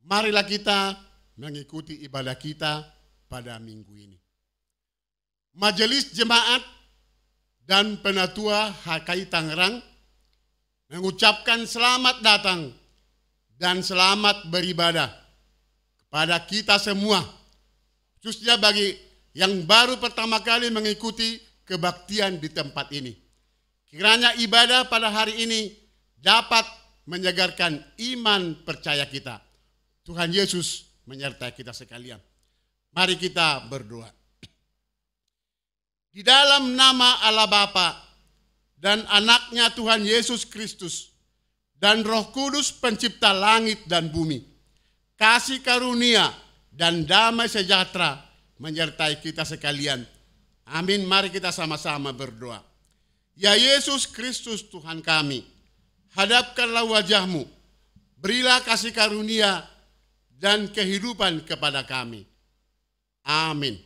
Marilah kita mengikuti ibadah kita pada minggu ini. Majelis Jemaat dan Penatua HKI Tangerang mengucapkan selamat datang dan selamat beribadah kepada kita semua, khususnya bagi yang baru pertama kali mengikuti kebaktian di tempat ini. Kiranya ibadah pada hari ini dapat menyegarkan iman percaya kita. Tuhan Yesus menyertai kita sekalian. Mari kita berdoa. Di dalam nama Allah Bapa dan anaknya Tuhan Yesus Kristus dan Roh Kudus pencipta langit dan bumi, kasih karunia dan damai sejahtera menyertai kita sekalian. Amin. Mari kita sama-sama berdoa. Ya Yesus Kristus Tuhan kami, hadapkanlah wajah-Mu, berilah kasih karunia dan kehidupan kepada kami. Amin.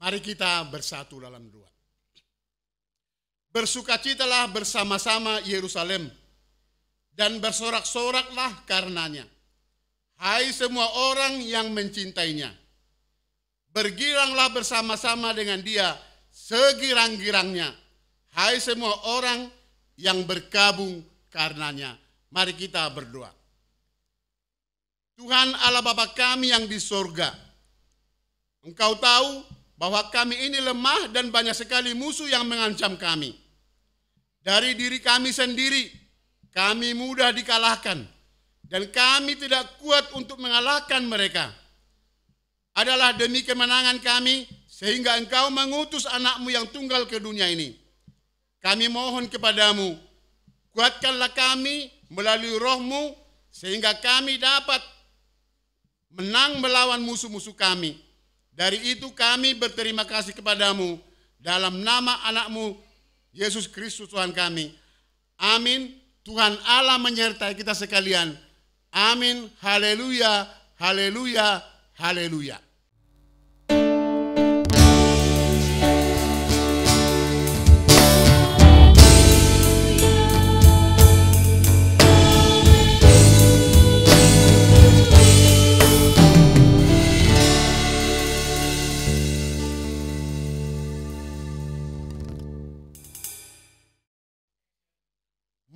Mari kita bersatu dalam doa. Bersukacitalah bersama-sama Yerusalem dan bersorak-soraklah karenanya. Hai semua orang yang mencintainya, bergiranglah bersama-sama dengan dia segirang-girangnya. Hai semua orang yang berkabung karenanya. Mari kita berdoa. Tuhan Allah Bapa kami yang di sorga, Engkau tahu bahwa kami ini lemah dan banyak sekali musuh yang mengancam kami. Dari diri kami sendiri, kami mudah dikalahkan, dan kami tidak kuat untuk mengalahkan mereka. Adalah demi kemenangan kami, sehingga Engkau mengutus anak-Mu yang tunggal ke dunia ini. Kami mohon kepadamu, kuatkanlah kami melalui Roh-Mu, sehingga kami dapat menang melawan musuh-musuh kami. Dari itu kami berterima kasih kepadamu dalam nama anak-Mu Yesus Kristus Tuhan kami. Amin. Tuhan Allah menyertai kita sekalian. Amin. Haleluya, haleluya, haleluya.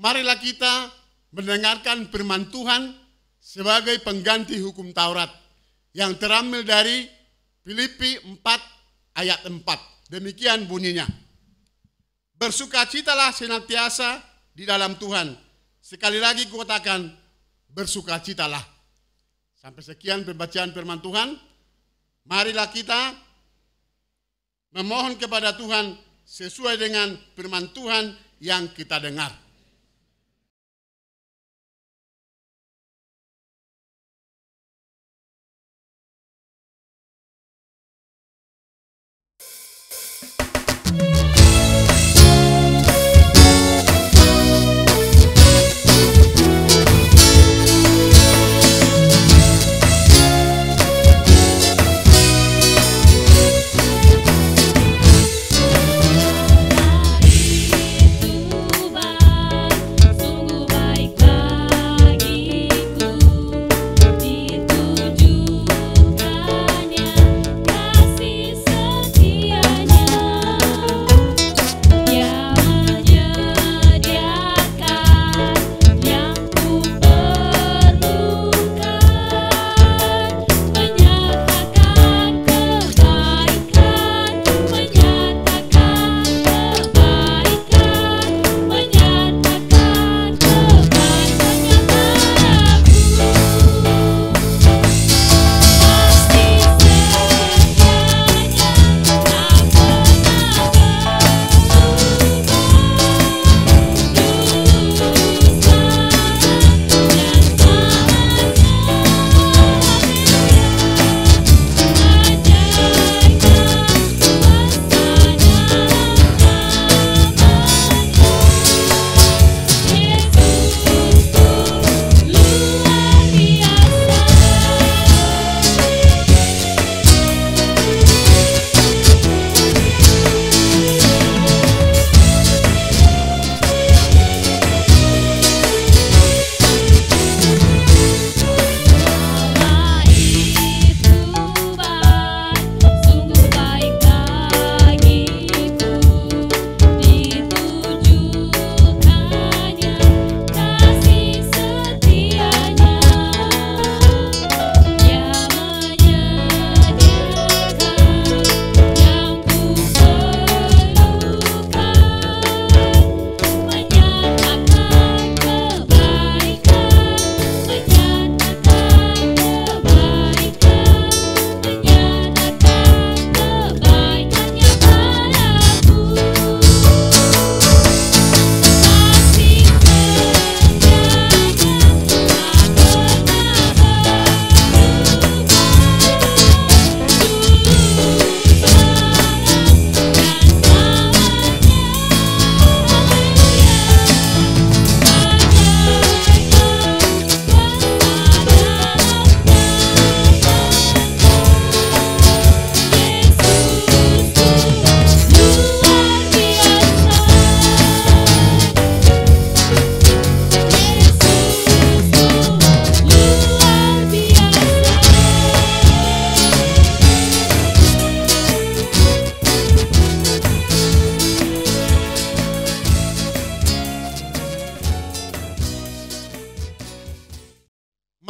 marilah kita mendengarkan firman Tuhan sebagai pengganti hukum Taurat yang terambil dari Filipi 4 ayat 4. Demikian bunyinya. Bersukacitalah senantiasa di dalam Tuhan. Sekali lagi kukatakan, bersukacitalah. Sampai sekian pembacaan firman Tuhan. Marilah kita memohon kepada Tuhan sesuai dengan firman Tuhan yang kita dengar.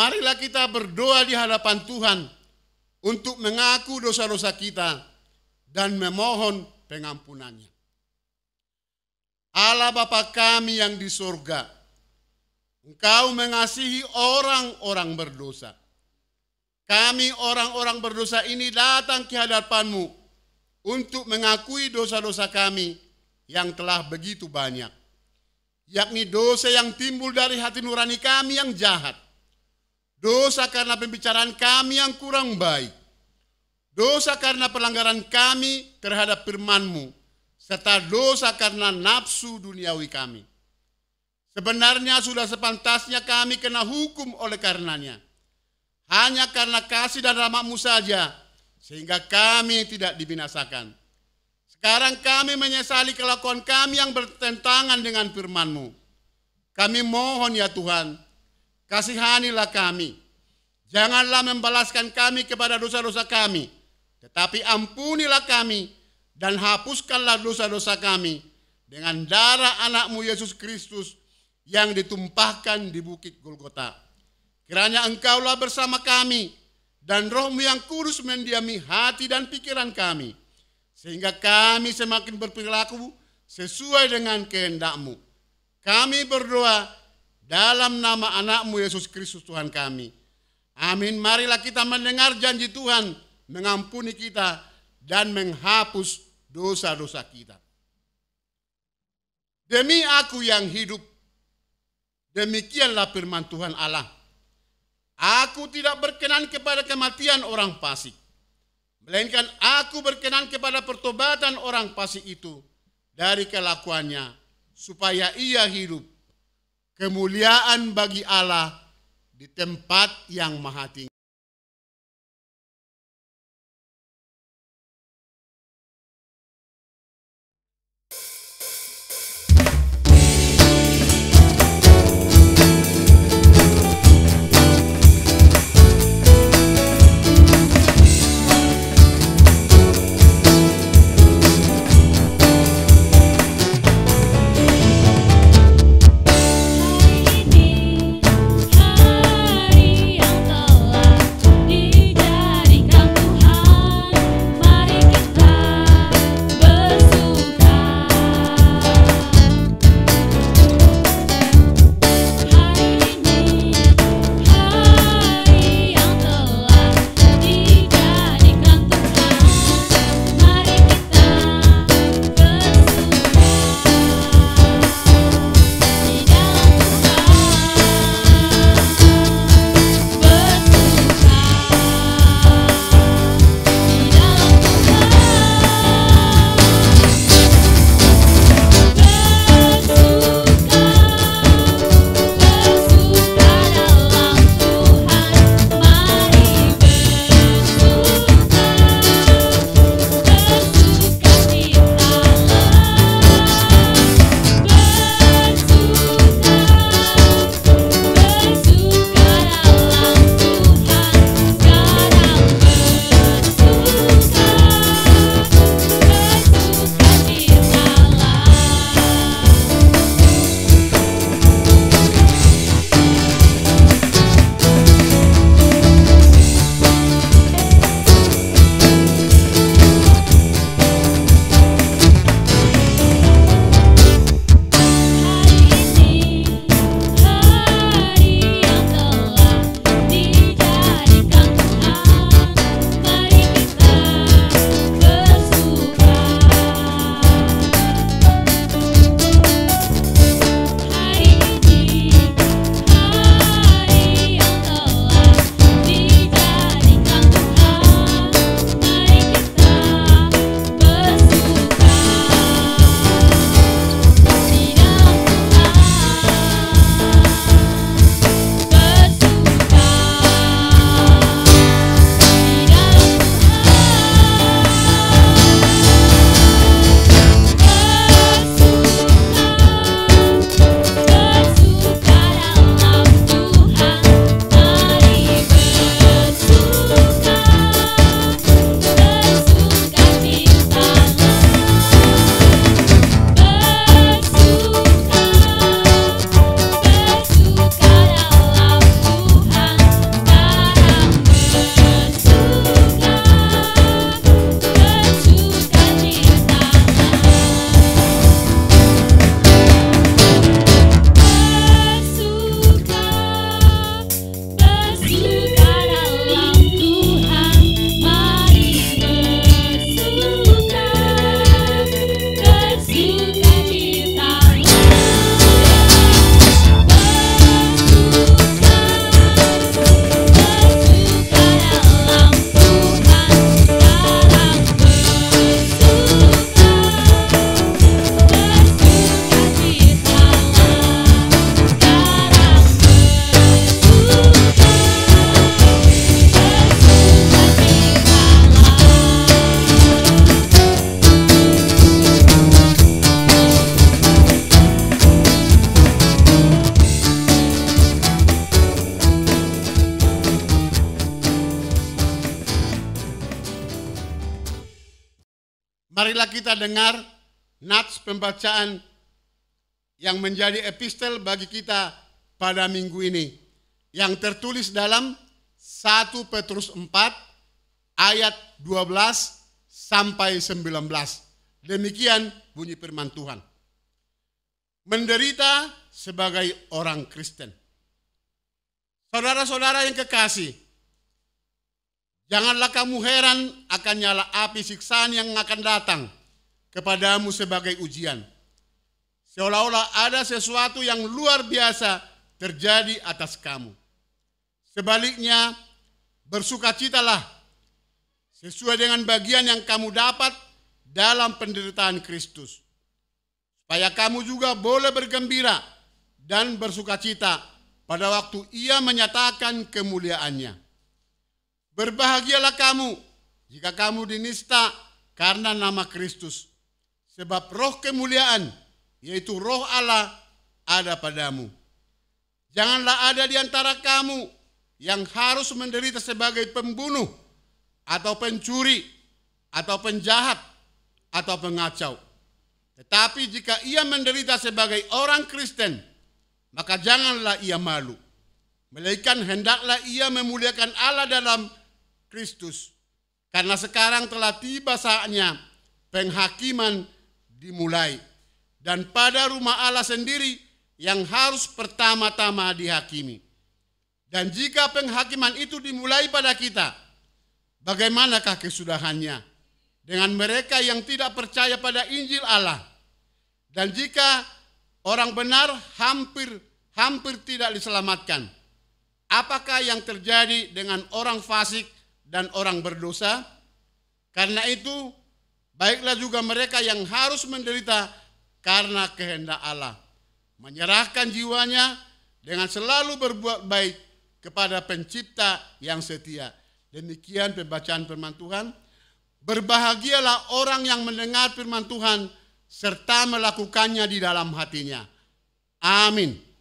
Marilah kita berdoa di hadapan Tuhan untuk mengaku dosa-dosa kita dan memohon pengampunannya. Allah Bapa kami yang di surga, Engkau mengasihi orang-orang berdosa. Kami orang-orang berdosa ini datang ke hadapan-Mu untuk mengakui dosa-dosa kami yang telah begitu banyak, yakni dosa yang timbul dari hati nurani kami yang jahat, dosa karena pembicaraan kami yang kurang baik, dosa karena pelanggaran kami terhadap firman-Mu, serta dosa karena nafsu duniawi kami. Sebenarnya sudah sepantasnya kami kena hukum oleh karenanya. Hanya karena kasih dan rahmat-Mu saja, sehingga kami tidak dibinasakan. Sekarang kami menyesali kelakuan kami yang bertentangan dengan firman-Mu. Kami mohon ya Tuhan, kasihanilah kami. Janganlah membalaskan kami kepada dosa-dosa kami, tetapi ampunilah kami dan hapuskanlah dosa-dosa kami dengan darah anak-Mu Yesus Kristus yang ditumpahkan di bukit Golgota. Kiranya Engkaulah bersama kami dan Roh-Mu yang kudus mendiami hati dan pikiran kami, sehingga kami semakin berperilaku sesuai dengan kehendak-Mu. Kami berdoa dalam nama anak-Mu Yesus Kristus Tuhan kami. Amin. Marilah kita mendengar janji Tuhan mengampuni kita dan menghapus dosa-dosa kita. Demi Aku yang hidup, demikianlah firman Tuhan Allah. Aku tidak berkenan kepada kematian orang fasik, melainkan Aku berkenan kepada pertobatan orang fasik itu dari kelakuannya, supaya ia hidup. Kemuliaan bagi Allah di tempat yang maha tinggi. Marilah kita dengar nats pembacaan yang menjadi epistel bagi kita pada minggu ini, yang tertulis dalam 1 Petrus 4 ayat 12 sampai 19. Demikian bunyi firman Tuhan. Menderita sebagai orang Kristen. Saudara-saudara yang kekasih, janganlah kamu heran akan nyala api siksaan yang akan datang kepadamu sebagai ujian. Seolah-olah ada sesuatu yang luar biasa terjadi atas kamu. Sebaliknya, bersukacitalah sesuai dengan bagian yang kamu dapat dalam penderitaan Kristus, supaya kamu juga boleh bergembira dan bersukacita pada waktu Ia menyatakan kemuliaannya. Berbahagialah kamu jika kamu dinista karena nama Kristus, sebab roh kemuliaan, yaitu roh Allah, ada padamu. Janganlah ada di antara kamu yang harus menderita sebagai pembunuh, atau pencuri, atau penjahat, atau pengacau. Tetapi jika ia menderita sebagai orang Kristen, maka janganlah ia malu, melainkan hendaklah ia memuliakan Allah dalam Kristus. Karena sekarang telah tiba saatnya penghakiman dimulai, dan pada rumah Allah sendiri yang harus pertama-tama dihakimi. Dan jika penghakiman itu dimulai pada kita, bagaimanakah kesudahannya dengan mereka yang tidak percaya pada Injil Allah? Dan jika orang benar hampir tidak diselamatkan, apakah yang terjadi dengan orang fasik dan orang berdosa? Karena itu, baiklah juga mereka yang harus menderita karena kehendak Allah, menyerahkan jiwanya dengan selalu berbuat baik kepada Pencipta yang setia. Demikian pembacaan firman Tuhan. Berbahagialah orang yang mendengar firman Tuhan serta melakukannya di dalam hatinya. Amin.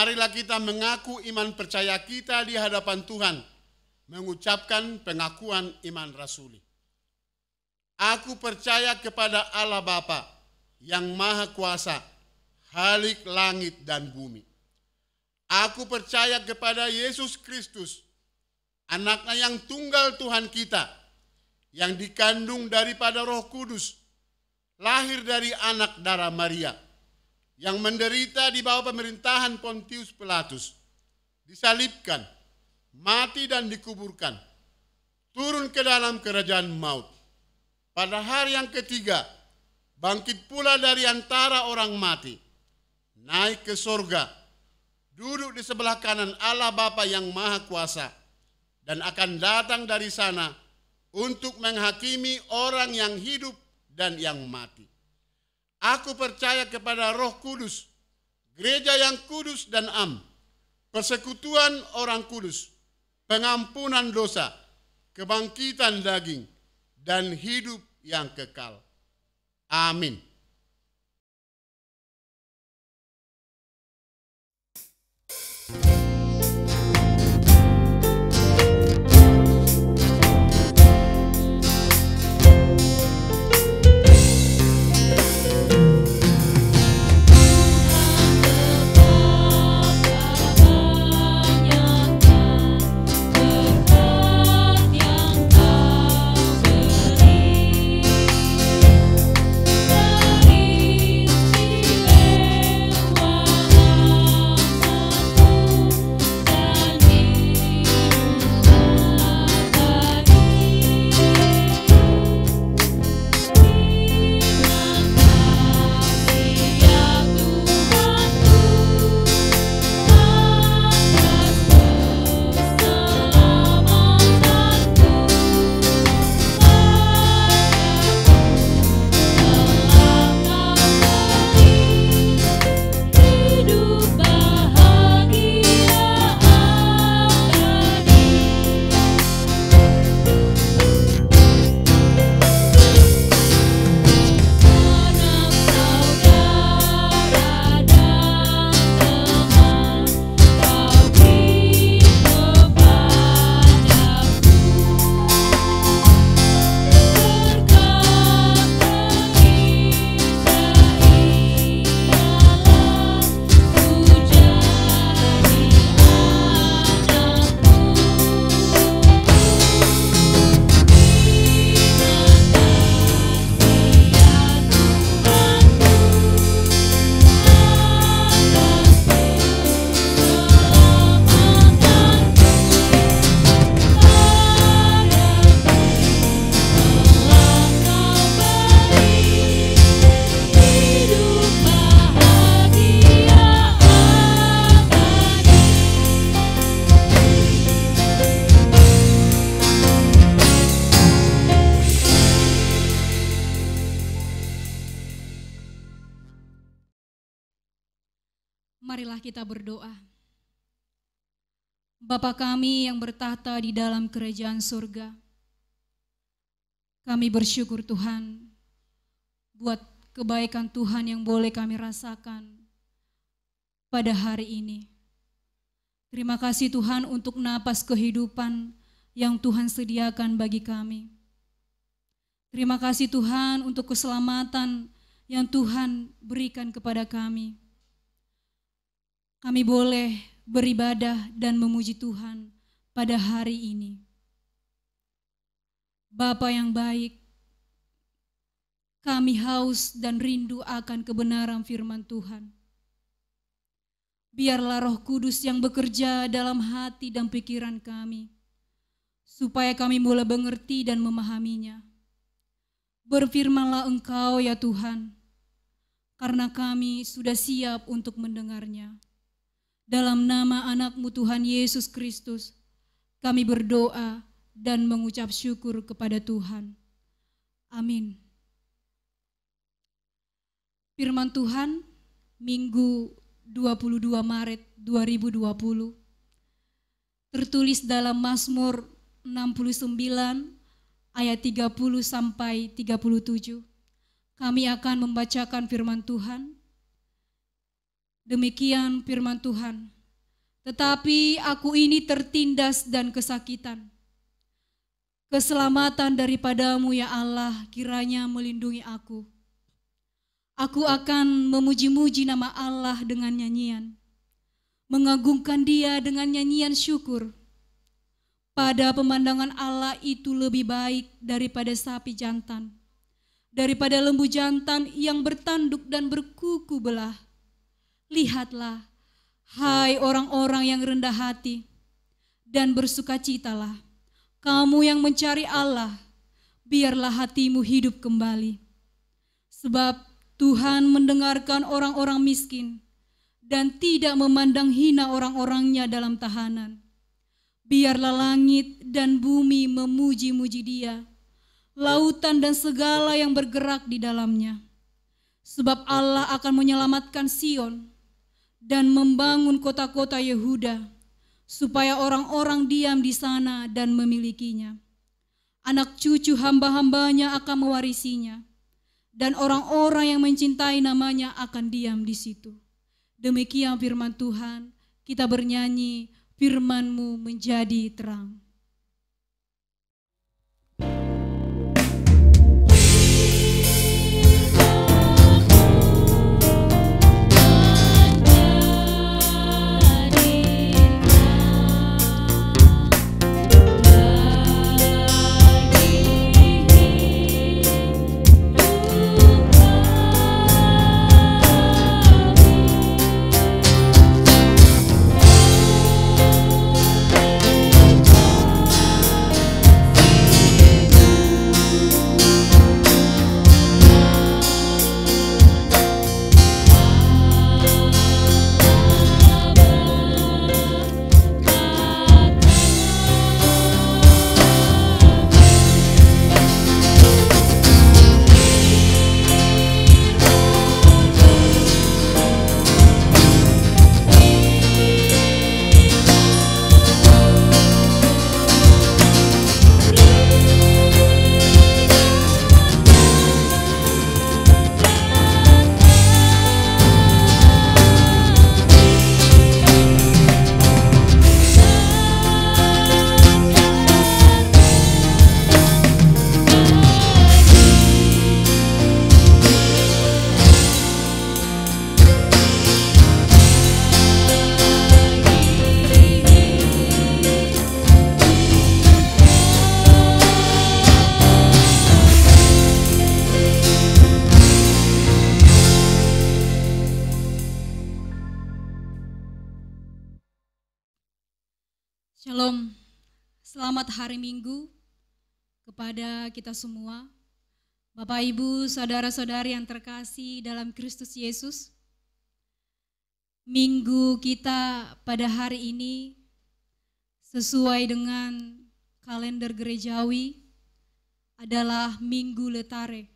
marilah kita mengaku iman percaya kita di hadapan Tuhan, mengucapkan pengakuan iman rasuli. Aku percaya kepada Allah Bapa yang Maha Kuasa, Khalik langit dan bumi. Aku percaya kepada Yesus Kristus, Anaknya yang tunggal Tuhan kita, yang dikandung daripada Roh Kudus, lahir dari anak darah Maria, yang menderita di bawah pemerintahan Pontius Pilatus, disalibkan, mati dan dikuburkan, turun ke dalam kerajaan maut. Pada hari yang ketiga, bangkit pula dari antara orang mati, naik ke sorga, duduk di sebelah kanan Allah Bapa yang Maha Kuasa, dan akan datang dari sana untuk menghakimi orang yang hidup dan yang mati. Aku percaya kepada Roh Kudus, gereja yang kudus dan am, persekutuan orang kudus, pengampunan dosa, kebangkitan daging, dan hidup yang kekal. Amin. Marilah kita berdoa. Bapa kami yang bertahta di dalam kerajaan surga, kami bersyukur Tuhan buat kebaikan Tuhan yang boleh kami rasakan pada hari ini. Terima kasih Tuhan untuk napas kehidupan yang Tuhan sediakan bagi kami. Terima kasih Tuhan untuk keselamatan yang Tuhan berikan kepada kami. Kami boleh beribadah dan memuji Tuhan pada hari ini. Bapa yang baik, kami haus dan rindu akan kebenaran firman Tuhan. Biarlah Roh Kudus yang bekerja dalam hati dan pikiran kami, supaya kami boleh mengerti dan memahaminya. Berfirmanlah Engkau ya Tuhan, karena kami sudah siap untuk mendengarnya. Dalam nama anak-Mu Tuhan Yesus Kristus, kami berdoa dan mengucap syukur kepada Tuhan. Amin. Firman Tuhan, Minggu 22 Maret 2020, tertulis dalam Mazmur 69 ayat 30 sampai 37. Kami akan membacakan firman Tuhan Demikian firman Tuhan. Tetapi aku ini tertindas dan kesakitan. Keselamatan daripadamu ya Allah kiranya melindungi aku. Aku akan memuji-muji nama Allah dengan nyanyian, mengagungkan Dia dengan nyanyian syukur. Pada pemandangan Allah itu lebih baik daripada sapi jantan, daripada lembu jantan yang bertanduk dan berkuku belah. Lihatlah, hai orang-orang yang rendah hati, dan bersukacitalah, kamu yang mencari Allah, biarlah hatimu hidup kembali. Sebab Tuhan mendengarkan orang-orang miskin dan tidak memandang hina orang-orangnya dalam tahanan. Biarlah langit dan bumi memuji-muji Dia, lautan dan segala yang bergerak di dalamnya. Sebab Allah akan menyelamatkan Sion dan membangun kota-kota Yehuda, supaya orang-orang diam di sana dan memilikinya. Anak cucu hamba-hambanya akan mewarisinya, dan orang-orang yang mencintai namanya akan diam di situ. Demikian firman Tuhan, kita bernyanyi, firman-Mu menjadi terang. Shalom, selamat hari Minggu kepada kita semua. Bapak, Ibu, saudara-saudari yang terkasih dalam Kristus Yesus. Minggu kita pada hari ini sesuai dengan kalender gerejawi adalah Minggu Letare,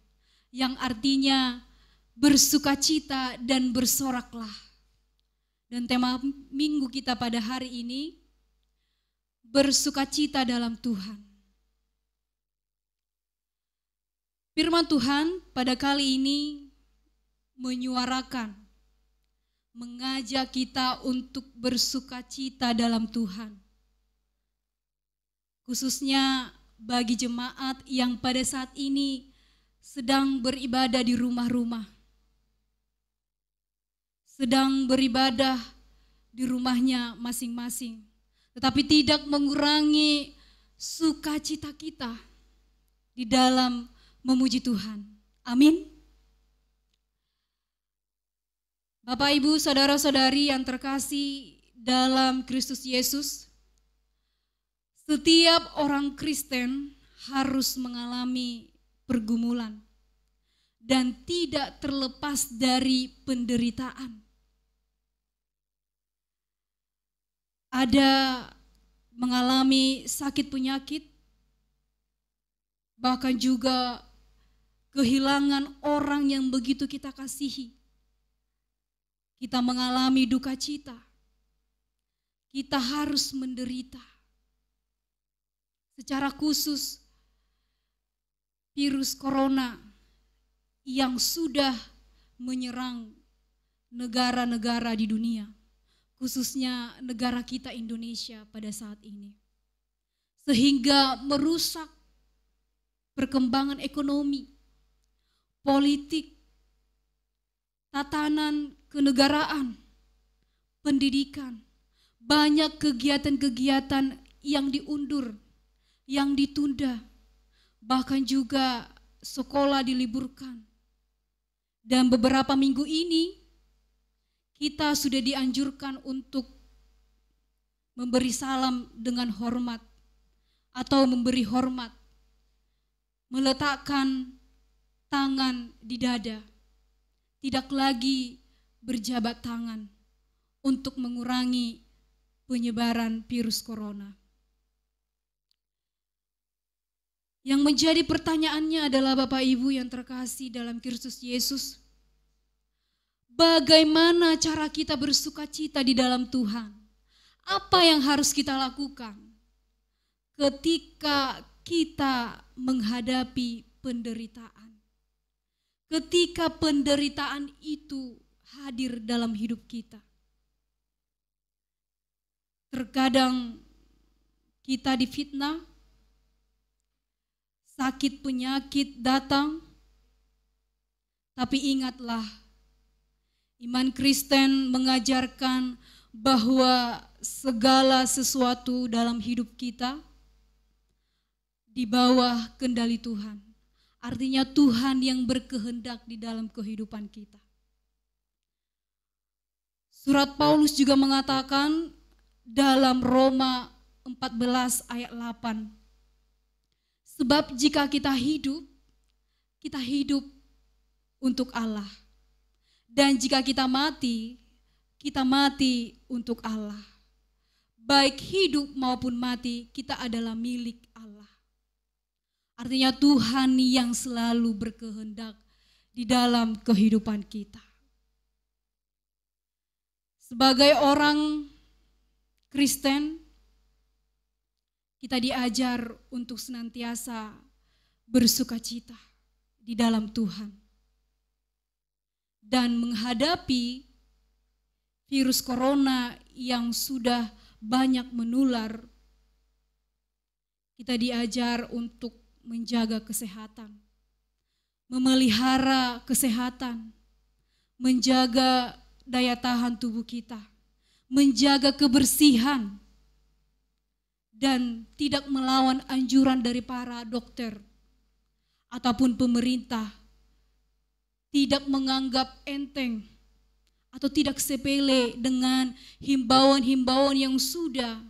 yang artinya bersukacita dan bersoraklah. Dan tema minggu kita pada hari ini, bersukacita dalam Tuhan. Firman Tuhan pada kali ini menyuarakan, mengajak kita untuk bersukacita dalam Tuhan. Khususnya bagi jemaat yang pada saat ini sedang beribadah di rumah-rumah. Sedang beribadah di rumahnya masing-masing. Tetapi tidak mengurangi sukacita kita di dalam memuji Tuhan. Amin. Bapak, Ibu, saudara-saudari yang terkasih dalam Kristus Yesus, setiap orang Kristen harus mengalami pergumulan dan tidak terlepas dari penderitaan. Ada mengalami sakit penyakit, bahkan juga kehilangan orang yang begitu kita kasihi. Kita mengalami duka cita, kita harus menderita. Secara khusus virus corona yang sudah menyerang negara-negara di dunia, khususnya negara kita Indonesia pada saat ini. Sehingga merusak perkembangan ekonomi, politik, tatanan kenegaraan, pendidikan, banyak kegiatan-kegiatan yang diundur, yang ditunda, bahkan juga sekolah diliburkan. Dan beberapa minggu ini kita sudah dianjurkan untuk memberi salam dengan hormat atau memberi hormat, meletakkan tangan di dada, tidak lagi berjabat tangan untuk mengurangi penyebaran virus corona. Yang menjadi pertanyaannya adalah Bapak Ibu yang terkasih dalam Kristus Yesus, bagaimana cara kita bersuka cita di dalam Tuhan? Apa yang harus kita lakukan ketika kita menghadapi penderitaan? Ketika penderitaan itu hadir dalam hidup kita. Terkadang kita difitnah, sakit penyakit datang, tapi ingatlah, iman Kristen mengajarkan bahwa segala sesuatu dalam hidup kita di bawah kendali Tuhan. Artinya Tuhan yang berkehendak di dalam kehidupan kita. Surat Paulus juga mengatakan dalam Roma 14 ayat 8. Sebab jika kita hidup untuk Allah. Dan jika kita mati untuk Allah. Baik hidup maupun mati, kita adalah milik Allah. Artinya Tuhan yang selalu berkehendak di dalam kehidupan kita. Sebagai orang Kristen, kita diajar untuk senantiasa bersuka cita di dalam Tuhan. Dan menghadapi virus corona yang sudah banyak menular, kita diajar untuk menjaga kesehatan, memelihara kesehatan, menjaga daya tahan tubuh kita, menjaga kebersihan, dan tidak melawan anjuran dari para dokter ataupun pemerintah, tidak menganggap enteng atau tidak sepele dengan himbauan-himbauan yang sudah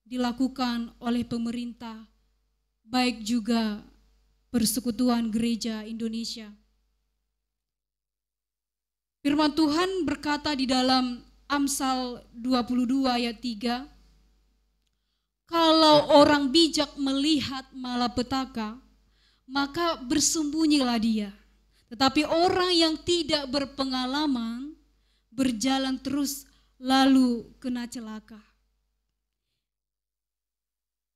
dilakukan oleh pemerintah, baik juga Persekutuan Gereja Indonesia. Firman Tuhan berkata di dalam Amsal 22 ayat 3, kalau orang bijak melihat malapetaka, maka bersembunyilah dia. Tetapi orang yang tidak berpengalaman berjalan terus lalu kena celaka.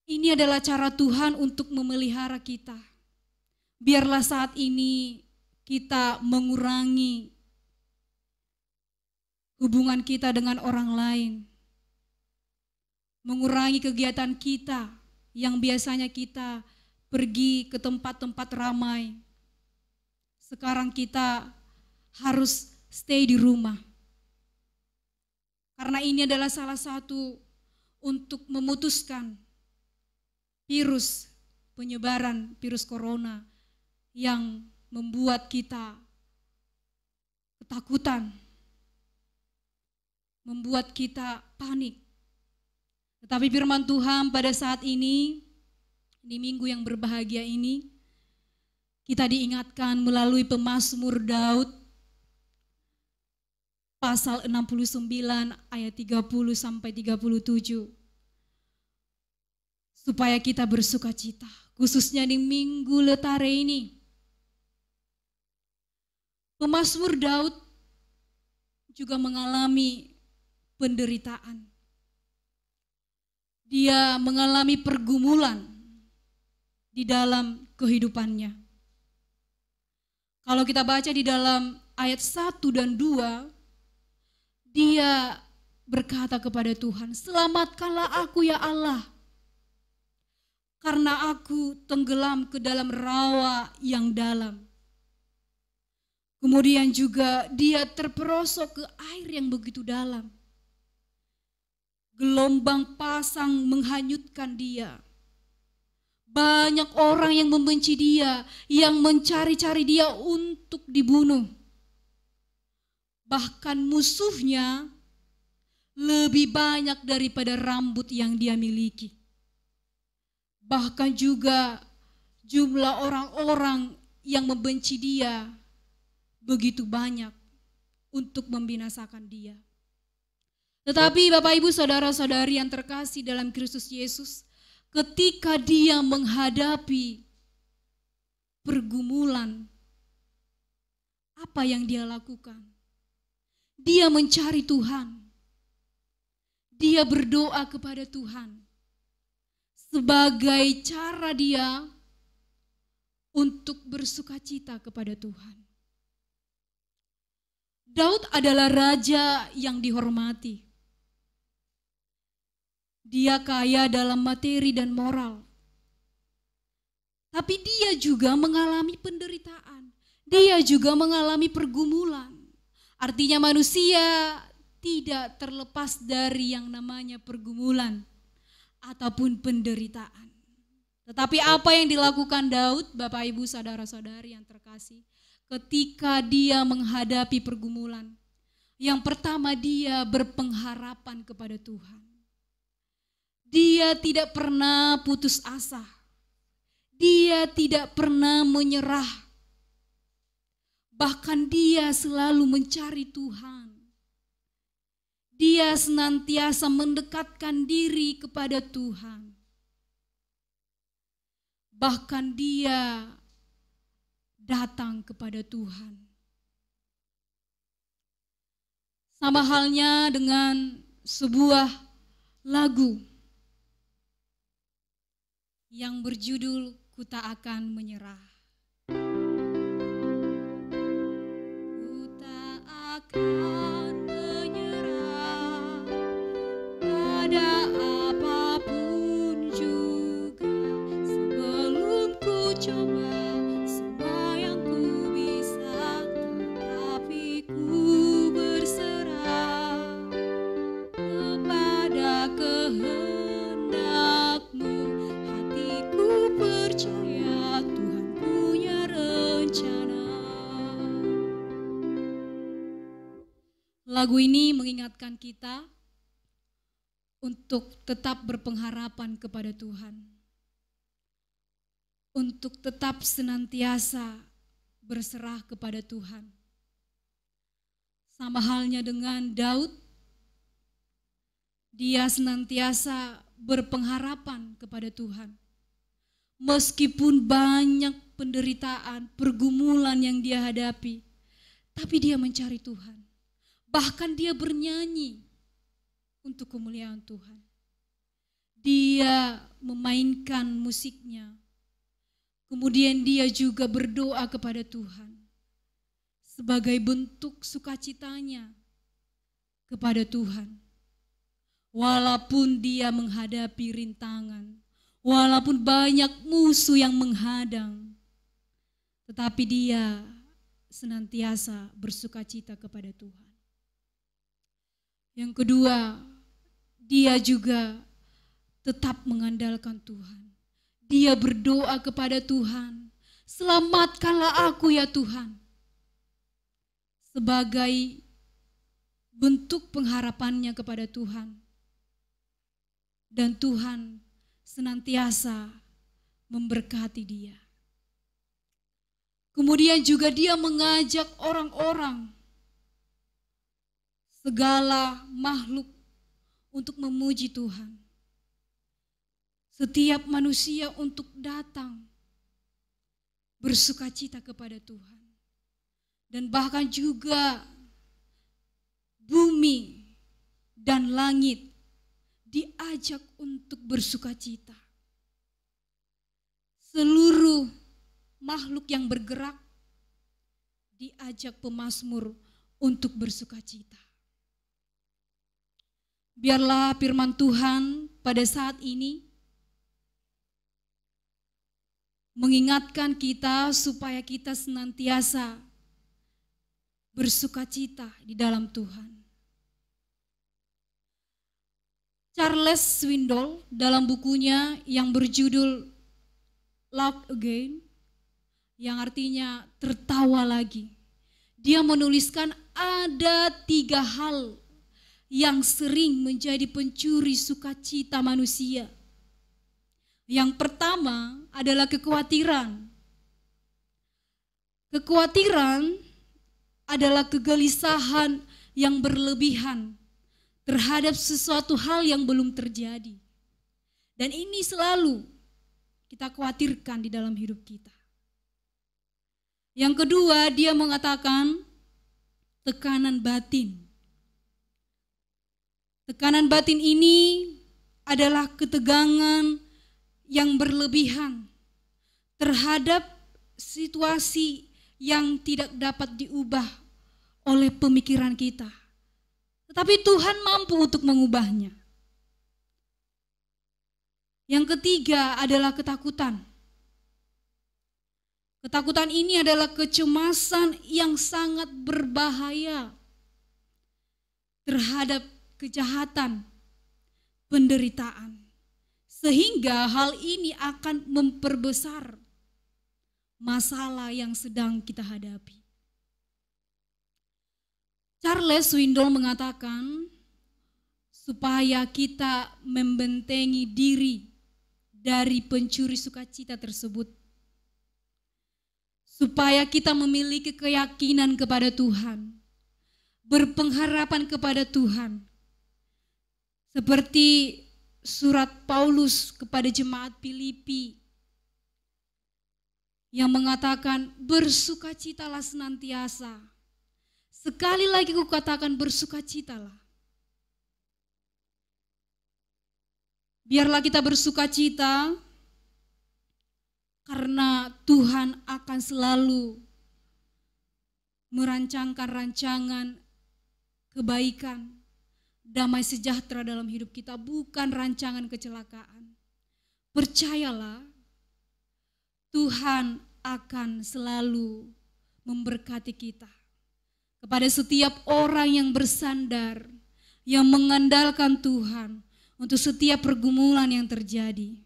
Ini adalah cara Tuhan untuk memelihara kita. Biarlah saat ini kita mengurangi hubungan kita dengan orang lain. Mengurangi kegiatan kita yang biasanya kita pergi ke tempat-tempat ramai. Sekarang kita harus stay di rumah. Karena ini adalah salah satu untuk memutuskan penyebaran virus corona yang membuat kita ketakutan, membuat kita panik. Tetapi firman Tuhan pada saat ini, di minggu yang berbahagia ini, kita diingatkan melalui pemazmur Daud, pasal 69 ayat 30 sampai 37. Supaya kita bersuka cita, khususnya di minggu letare ini. Pemazmur Daud juga mengalami penderitaan. Dia mengalami pergumulan di dalam kehidupannya. Kalau kita baca di dalam ayat 1 dan 2, dia berkata kepada Tuhan, "Selamatkanlah aku ya Allah, karena aku tenggelam ke dalam rawa yang dalam." Kemudian juga dia terperosok ke air yang begitu dalam. Gelombang pasang menghanyutkan dia. Banyak orang yang membenci dia, yang mencari-cari dia untuk dibunuh. Bahkan musuhnya lebih banyak daripada rambut yang dia miliki. Bahkan juga jumlah orang-orang yang membenci dia begitu banyak untuk membinasakan dia. Tetapi Bapak Ibu saudara-saudari yang terkasih dalam Kristus Yesus, ketika dia menghadapi pergumulan, apa yang dia lakukan? Dia mencari Tuhan. Dia berdoa kepada Tuhan sebagai cara dia untuk bersukacita kepada Tuhan. Daud adalah raja yang dihormati. Dia kaya dalam materi dan moral. Tapi dia juga mengalami penderitaan. Dia juga mengalami pergumulan. Artinya manusia tidak terlepas dari yang namanya pergumulan ataupun penderitaan. Tetapi apa yang dilakukan Daud, Bapak Ibu saudara-saudari yang terkasih, ketika dia menghadapi pergumulan, yang pertama dia berpengharapan kepada Tuhan. Dia tidak pernah putus asa. Dia tidak pernah menyerah. Bahkan dia selalu mencari Tuhan. Dia senantiasa mendekatkan diri kepada Tuhan. Bahkan dia datang kepada Tuhan. Sama halnya dengan sebuah lagu yang berjudul "Ku Tak Akan Menyerah". Ku tak akan menyerah pada apapun juga, sebelum ku coba semua yang ku bisa, tetapi ku berserah kepada kehendak-Mu. Hatiku percaya Tuhan punya rencana. Lagu ini mengingatkan kita untuk tetap berpengharapan kepada Tuhan, untuk tetap senantiasa berserah kepada Tuhan. Sama halnya dengan Daud, dia senantiasa berpengharapan kepada Tuhan. Meskipun banyak penderitaan, pergumulan yang dia hadapi, tapi dia mencari Tuhan. Bahkan dia bernyanyi untuk kemuliaan Tuhan. Dia memainkan musiknya. Kemudian dia juga berdoa kepada Tuhan sebagai bentuk sukacitanya kepada Tuhan. Walaupun dia menghadapi rintangan, walaupun banyak musuh yang menghadang, tetapi dia senantiasa bersukacita kepada Tuhan. Yang kedua, dia juga tetap mengandalkan Tuhan. Dia berdoa kepada Tuhan, "Selamatkanlah aku ya Tuhan." Sebagai bentuk pengharapannya kepada Tuhan. Dan Tuhan senantiasa memberkati dia. Kemudian juga dia mengajak orang-orang, segala makhluk untuk memuji Tuhan. Setiap manusia untuk datang bersukacita kepada Tuhan. Dan bahkan juga bumi dan langit diajak untuk bersukacita. Seluruh makhluk yang bergerak diajak pemazmur untuk bersukacita. Biarlah firman Tuhan pada saat ini mengingatkan kita supaya kita senantiasa bersukacita di dalam Tuhan. Charles Swindoll dalam bukunya yang berjudul Laugh Again, yang artinya tertawa lagi, dia menuliskan ada 3 hal yang sering menjadi pencuri sukacita manusia. Yang pertama adalah kekhawatiran. Kekhawatiran adalah kegelisahan yang berlebihan terhadap sesuatu hal yang belum terjadi. Dan ini selalu kita khawatirkan di dalam hidup kita. Yang kedua, dia mengatakan tekanan batin. Tekanan batin ini adalah ketegangan yang berlebihan terhadap situasi yang tidak dapat diubah oleh pemikiran kita. Tetapi Tuhan mampu untuk mengubahnya. Yang ketiga adalah ketakutan. Ketakutan ini adalah kecemasan yang sangat berbahaya terhadap kejahatan, penderitaan. Sehingga hal ini akan memperbesar masalah yang sedang kita hadapi. Charles Swindoll mengatakan supaya kita membentengi diri dari pencuri sukacita tersebut. Supaya kita memiliki keyakinan kepada Tuhan, berpengharapan kepada Tuhan. Seperti surat Paulus kepada jemaat Filipi yang mengatakan bersukacitalah senantiasa. Sekali lagi aku katakan bersukacitalah. Biarlah kita bersukacita karena Tuhan akan selalu merancangkan rancangan kebaikan, damai sejahtera dalam hidup kita, bukan rancangan kecelakaan. Percayalah, Tuhan akan selalu memberkati kita. Kepada setiap orang yang bersandar, yang mengandalkan Tuhan untuk setiap pergumulan yang terjadi,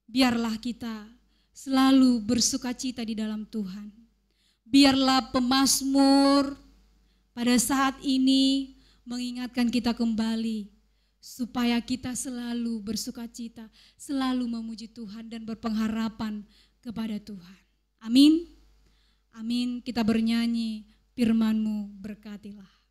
biarlah kita selalu bersukacita di dalam Tuhan. Biarlah pemazmur pada saat ini mengingatkan kita kembali supaya kita selalu bersukacita, selalu memuji Tuhan dan berpengharapan kepada Tuhan. Amin. Amin. Kita bernyanyi, firman-Mu berkatilah.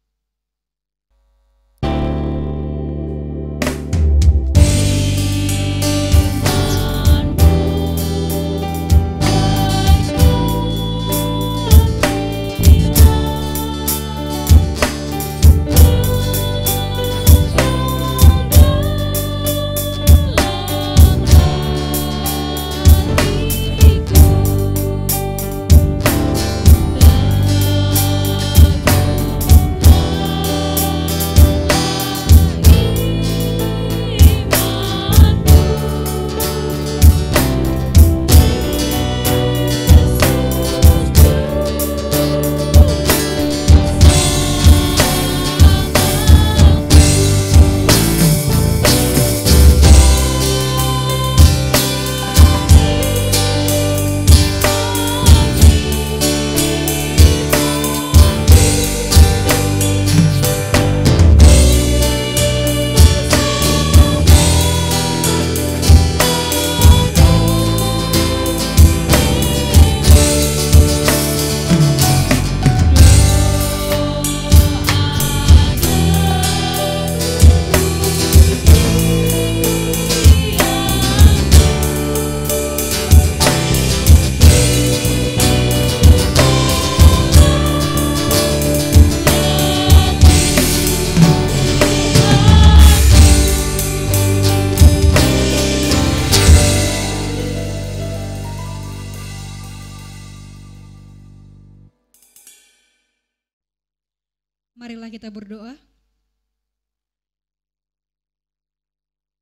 kita berdoa.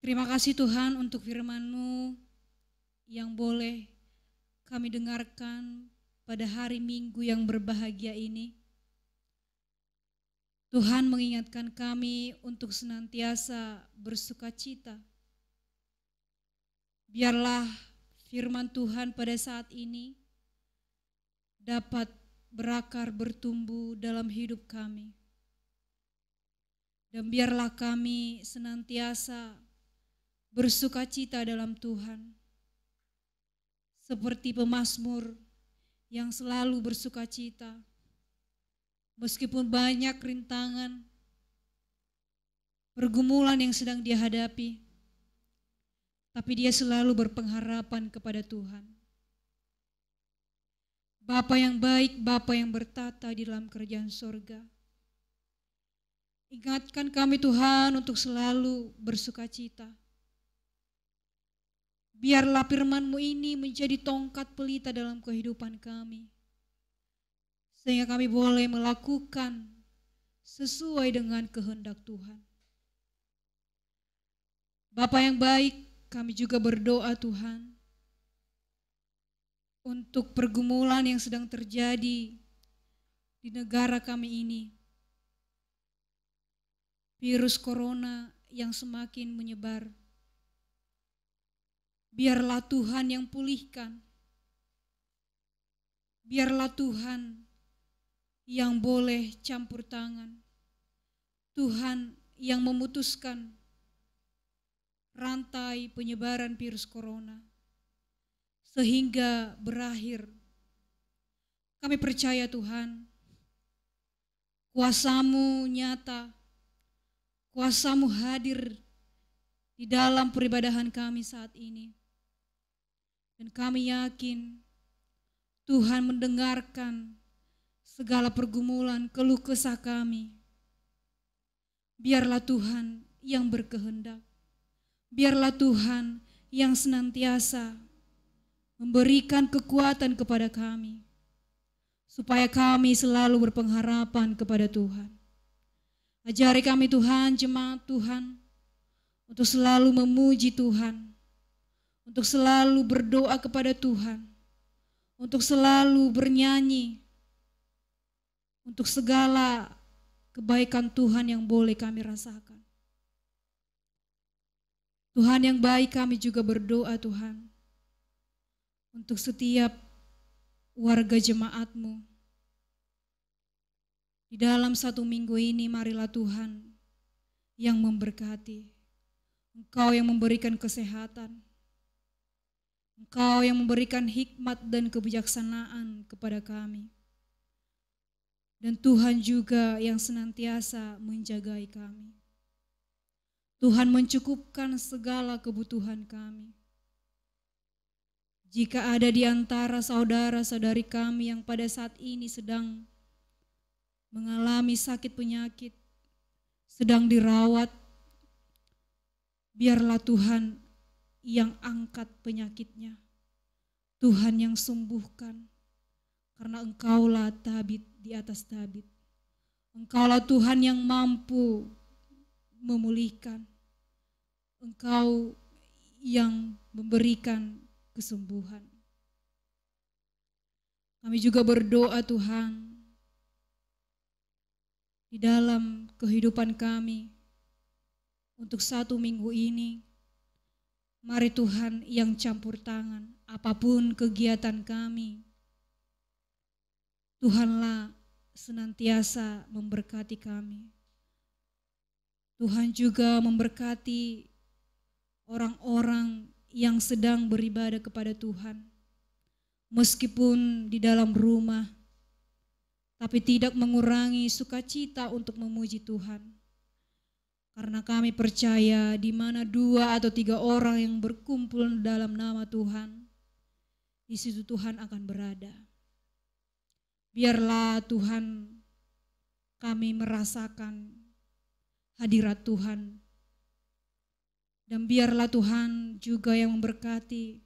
Terima kasih Tuhan untuk firman-Mu yang boleh kami dengarkan pada hari Minggu yang berbahagia ini. Tuhan mengingatkan kami untuk senantiasa bersukacita. Biarlah firman Tuhan pada saat ini dapat berakar bertumbuh dalam hidup kami. Dan biarlah kami senantiasa bersukacita dalam Tuhan. Seperti pemazmur yang selalu bersukacita. Meskipun banyak rintangan, pergumulan yang sedang dia hadapi, tapi dia selalu berpengharapan kepada Tuhan. Bapa yang baik, Bapa yang bertata di dalam kerajaan sorga. Ingatkan kami Tuhan untuk selalu bersukacita. Biarlah firman-Mu ini menjadi tongkat pelita dalam kehidupan kami. Sehingga kami boleh melakukan sesuai dengan kehendak Tuhan. Bapa yang baik, kami juga berdoa Tuhan untuk pergumulan yang sedang terjadi di negara kami ini. Virus corona yang semakin menyebar. Biarlah Tuhan yang pulihkan. Biarlah Tuhan yang boleh campur tangan. Tuhan yang memutuskan rantai penyebaran virus corona sehingga berakhir. Kami percaya Tuhan, kuasa-Mu nyata, kuasa-Mu hadir di dalam peribadahan kami saat ini. Dan kami yakin Tuhan mendengarkan segala pergumulan keluh kesah kami. Biarlah Tuhan yang berkehendak. Biarlah Tuhan yang senantiasa memberikan kekuatan kepada kami. Supaya kami selalu berpengharapan kepada Tuhan. Ajari kami Tuhan, jemaat Tuhan, untuk selalu memuji Tuhan. Untuk selalu berdoa kepada Tuhan. Untuk selalu bernyanyi. Untuk segala kebaikan Tuhan yang boleh kami rasakan. Tuhan yang baik, kami juga berdoa Tuhan untuk setiap warga jemaat-Mu. Di dalam satu minggu ini marilah Tuhan yang memberkati. Engkau yang memberikan kesehatan. Engkau yang memberikan hikmat dan kebijaksanaan kepada kami. Dan Tuhan juga yang senantiasa menjagai kami. Tuhan mencukupkan segala kebutuhan kami. Jika ada di antara saudara-saudari kami yang pada saat ini sedang mengalami sakit penyakit, sedang dirawat, biarlah Tuhan yang angkat penyakitnya. Tuhan yang sembuhkan. Karena Engkaulah tabib di atas tabib. Engkaulah Tuhan yang mampu memulihkan. Engkau yang memberikan kesembuhan. Kami juga berdoa Tuhan, di dalam kehidupan kami untuk satu minggu ini, mari Tuhan yang campur tangan apapun kegiatan kami. Tuhanlah senantiasa memberkati kami. Tuhan juga memberkati orang-orang yang sedang beribadah kepada Tuhan. Meskipun di dalam rumah, tapi tidak mengurangi sukacita untuk memuji Tuhan. Karena kami percaya di mana 2 atau 3 orang yang berkumpul dalam nama Tuhan, di situ Tuhan akan berada. Biarlah Tuhan kami merasakan hadirat Tuhan. Dan biarlah Tuhan juga yang memberkati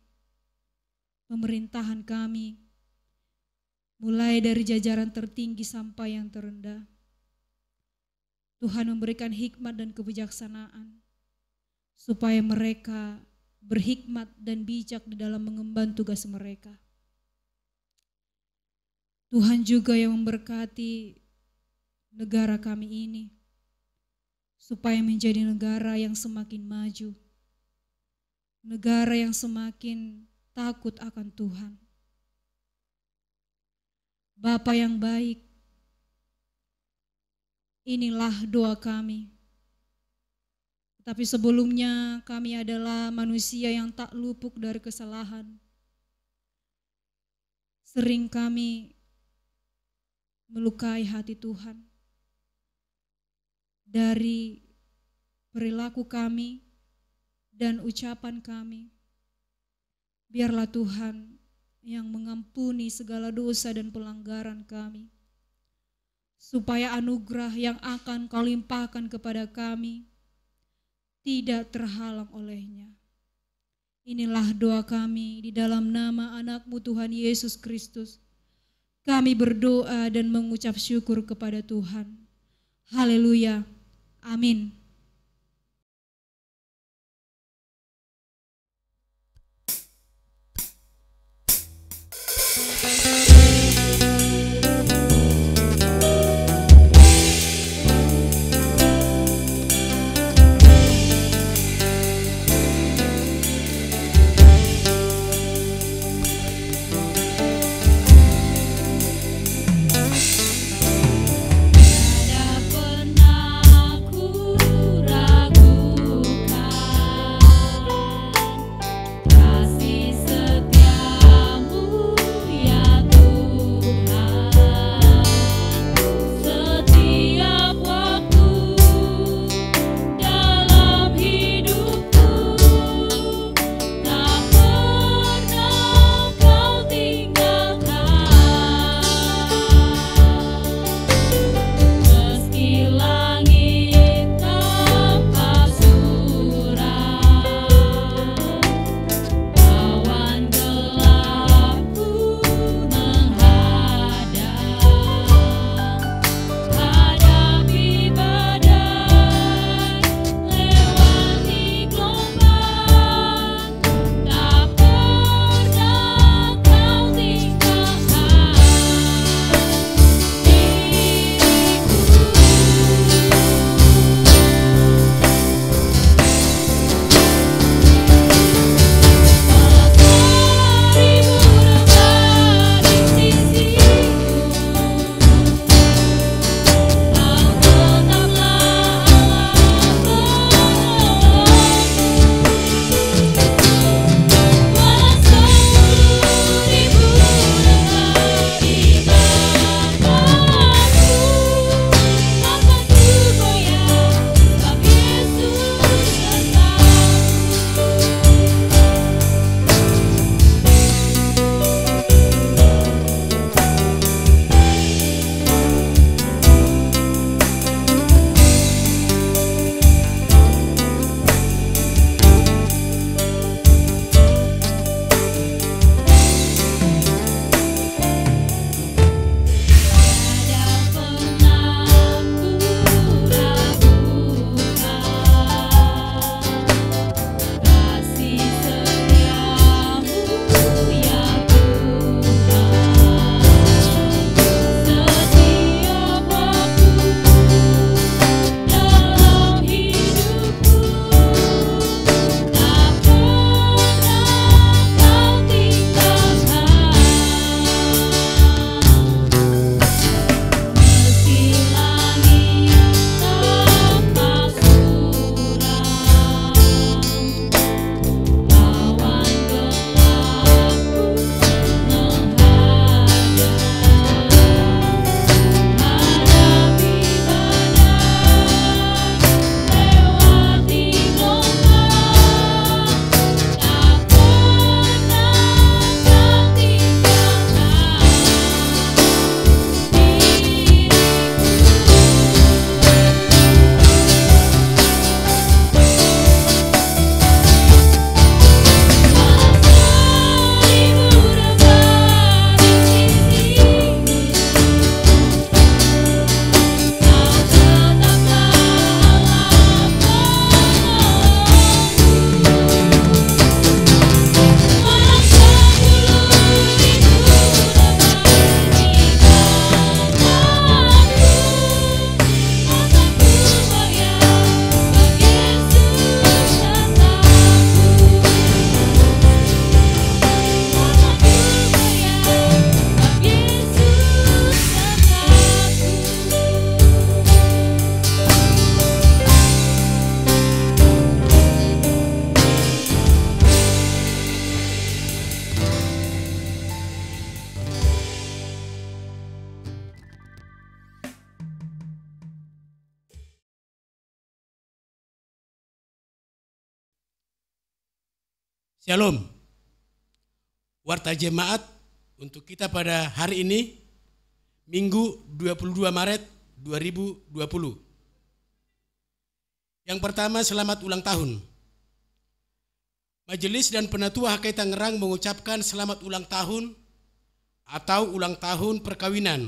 pemerintahan kami, mulai dari jajaran tertinggi sampai yang terendah. Tuhan memberikan hikmat dan kebijaksanaan, supaya mereka berhikmat dan bijak di dalam mengemban tugas mereka. Tuhan juga yang memberkati negara kami ini, supaya menjadi negara yang semakin maju, negara yang semakin takut akan Tuhan. Bapa yang baik, inilah doa kami. Tapi sebelumnya kami adalah manusia yang tak luput dari kesalahan. Sering kami melukai hati Tuhan dari perilaku kami dan ucapan kami. Biarlah Tuhan yang mengampuni segala dosa dan pelanggaran kami, supaya anugerah yang akan Kau limpahkan kepada kami tidak terhalang olehnya. Inilah doa kami di dalam nama anak-Mu Tuhan Yesus Kristus. Kami berdoa dan mengucap syukur kepada Tuhan. Haleluya. Amin. Ada pernah ku Shalom. Warta jemaat untuk kita pada hari ini, Minggu 22 Maret 2020. Yang pertama, selamat ulang tahun. Majelis dan Penatua HKI Tangerang mengucapkan selamat ulang tahun atau ulang tahun perkawinan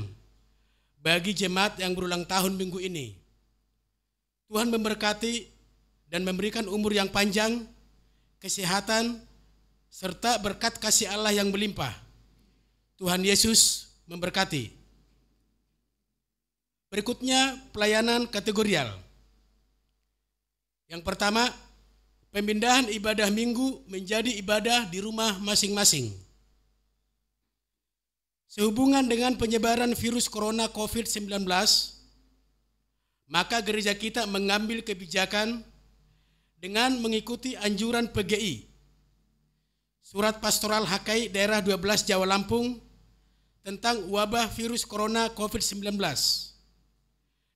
bagi jemaat yang berulang tahun minggu ini. Tuhan memberkati dan memberikan umur yang panjang, kesehatan, serta berkat kasih Allah yang melimpah. Tuhan Yesus memberkati. Berikutnya pelayanan kategorial. Yang pertama, pemindahan ibadah minggu menjadi ibadah di rumah masing-masing. Sehubungan dengan penyebaran virus corona COVID-19, maka gereja kita mengambil kebijakan dengan mengikuti anjuran PGI, Surat Pastoral HKI Daerah 12 Jawa Lampung tentang wabah virus corona COVID-19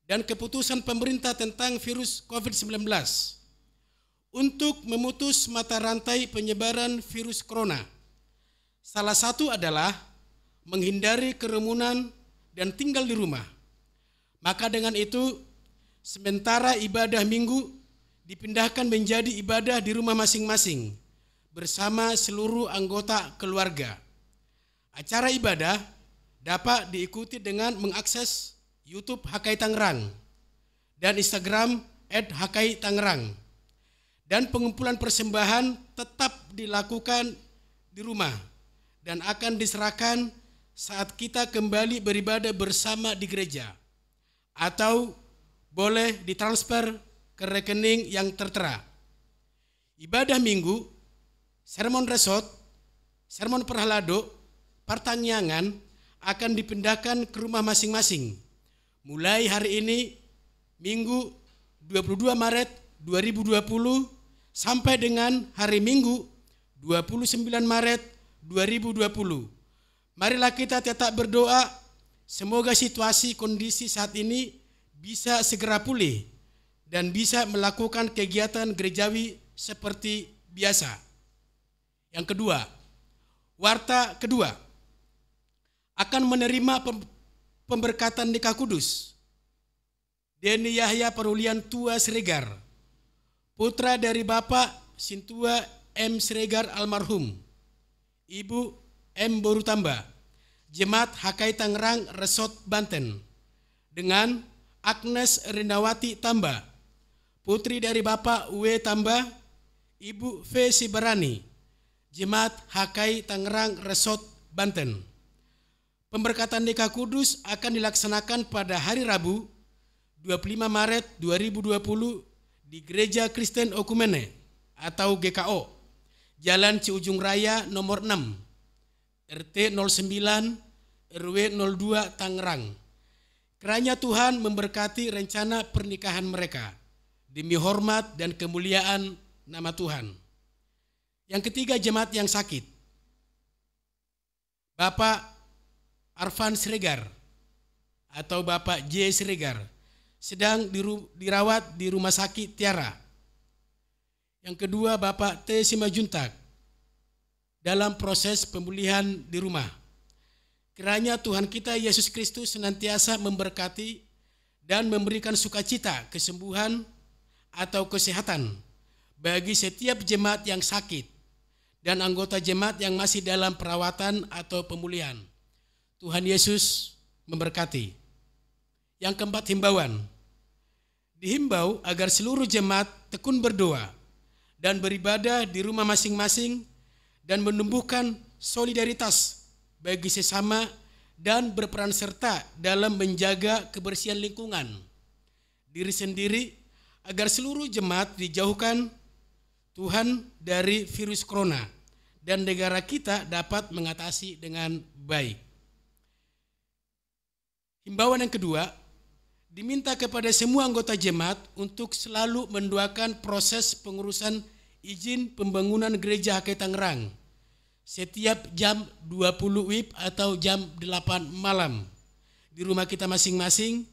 dan keputusan pemerintah tentang virus COVID-19 untuk memutus mata rantai penyebaran virus corona. Salah satu adalah menghindari kerumunan dan tinggal di rumah. Maka dengan itu, sementara ibadah minggu dipindahkan menjadi ibadah di rumah masing-masing bersama seluruh anggota keluarga. Acara ibadah dapat diikuti dengan mengakses YouTube HKI Tangerang dan Instagram @HKI Tangerang. Dan pengumpulan persembahan tetap dilakukan di rumah dan akan diserahkan saat kita kembali beribadah bersama di gereja, atau boleh ditransfer ke rekening yang tertera. Ibadah minggu, sermon resort, sermon perhalado, pertanyaan akan dipindahkan ke rumah masing-masing mulai hari ini, Minggu 22 Maret 2020 sampai dengan hari Minggu 29 Maret 2020. Marilah kita tetap berdoa semoga situasi kondisi saat ini bisa segera pulih dan bisa melakukan kegiatan gerejawi seperti biasa. Yang kedua, warta kedua, akan menerima pemberkatan nikah kudus Denny Yahya Perulian Tua Siregar, putra dari Bapak Sintua M. Siregar almarhum, Ibu M. Borutamba, Jemaat HKI Tangerang Resort Banten, dengan Agnes Rindawati Tamba, putri dari Bapak W. Tamba, Ibu V. Sibarani, Jemaat HKI Tangerang Resort Banten. Pemberkatan nikah kudus akan dilaksanakan pada hari Rabu 25 Maret 2020 di Gereja Kristen Okumene atau GKO, Jalan Ciujung Raya nomor 6, RT 09, RW 02 Tangerang. Kiranya Tuhan memberkati rencana pernikahan mereka demi hormat dan kemuliaan nama Tuhan. Yang ketiga, jemaat yang sakit. Bapak Arfan Siregar atau Bapak J. Siregar sedang dirawat di Rumah Sakit Tiara. Yang kedua, Bapak T. Simajuntak dalam proses pemulihan di rumah. Kiranya Tuhan kita Yesus Kristus senantiasa memberkati dan memberikan sukacita, kesembuhan atau kesehatan bagi setiap jemaat yang sakit dan anggota jemaat yang masih dalam perawatan atau pemulihan. Tuhan Yesus memberkati. Yang keempat, himbauan. Dihimbau agar seluruh jemaat tekun berdoa dan beribadah di rumah masing-masing dan menumbuhkan solidaritas bagi sesama dan berperan serta dalam menjaga kebersihan lingkungan diri sendiri agar seluruh jemaat dijauhkan Tuhan dari virus corona dan negara kita dapat mengatasi dengan baik. Himbauan yang kedua, diminta kepada semua anggota jemaat untuk selalu mendoakan proses pengurusan izin pembangunan gereja HKI Tangerang setiap jam 20 WIB atau jam 8 malam di rumah kita masing-masing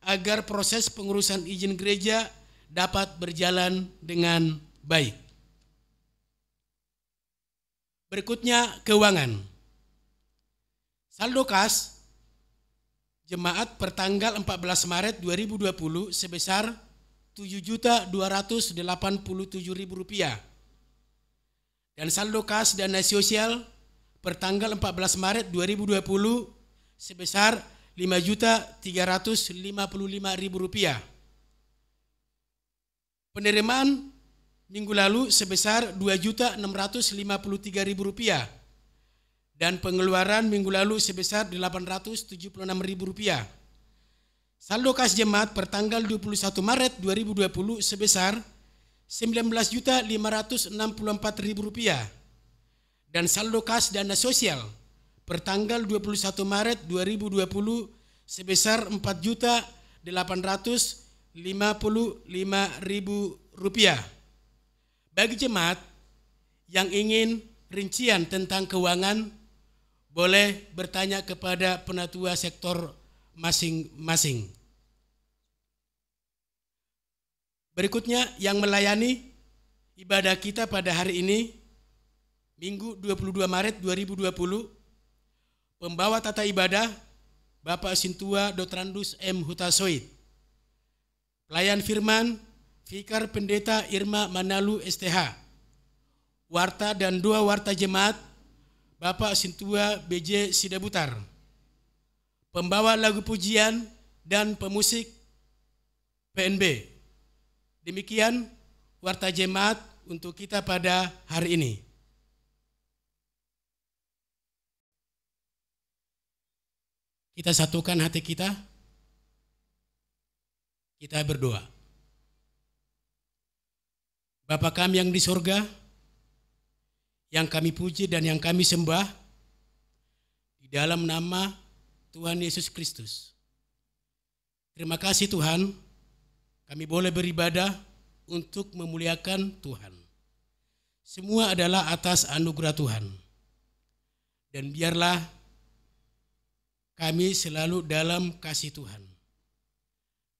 agar proses pengurusan izin gereja dapat berjalan dengan baik. Berikutnya keuangan. Saldo kas jemaat pertanggal 14 Maret 2020 sebesar Rp7.287.000 dan saldo kas dana sosial pertanggal 14 Maret 2020 sebesar Rp5.355.000. Penerimaan minggu lalu sebesar Rp2.653.000 dan pengeluaran minggu lalu sebesar Rp876.000. Saldo kas jemaat pertanggal 21 Maret 2020 sebesar Rp19.564.000 dan saldo kas dana sosial pertanggal 21 Maret 2020 sebesar Rp4.855.000. Bagi jemaat yang ingin rincian tentang keuangan, boleh bertanya kepada penatua sektor masing-masing. Berikutnya yang melayani ibadah kita pada hari ini, Minggu 22 Maret 2020, pembawa tata ibadah Bapak Sintua Dotrandus M. Hutasoid. Pelayan firman Vikar Pendeta Irma Manalu STH. Warta dan dua warta jemaat Bapak Sintua BJ Sidabutar. Pembawa lagu pujian dan pemusik PNB. Demikian warta jemaat untuk kita pada hari ini. Kita satukan hati kita. Kita berdoa. Bapa kami yang di sorga, yang kami puji dan yang kami sembah, di dalam nama Tuhan Yesus Kristus. Terima kasih Tuhan, kami boleh beribadah untuk memuliakan Tuhan. Semua adalah atas anugerah Tuhan. Dan biarlah kami selalu dalam kasih Tuhan.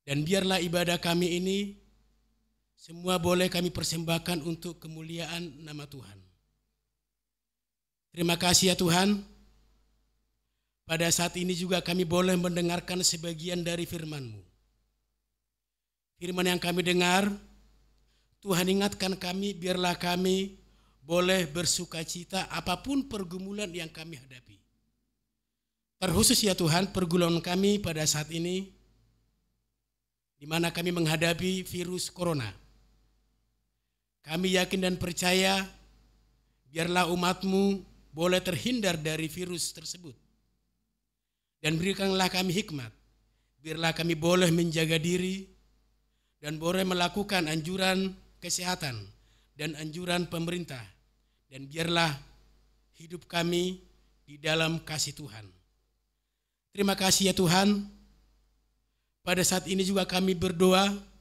Dan biarlah ibadah kami ini semua boleh kami persembahkan untuk kemuliaan nama Tuhan. Terima kasih ya Tuhan. Pada saat ini juga kami boleh mendengarkan sebagian dari firman-Mu. Firman yang kami dengar, Tuhan ingatkan kami, biarlah kami boleh bersukacita apapun pergumulan yang kami hadapi. Terkhusus ya Tuhan, pergumulan kami pada saat ini, di mana kami menghadapi virus corona. Kami yakin dan percaya, biarlah umat-Mu boleh terhindar dari virus tersebut. Dan berikanlah kami hikmat, biarlah kami boleh menjaga diri dan boleh melakukan anjuran kesehatan dan anjuran pemerintah. Dan biarlah hidup kami di dalam kasih Tuhan. Terima kasih ya Tuhan. Pada saat ini juga kami berdoa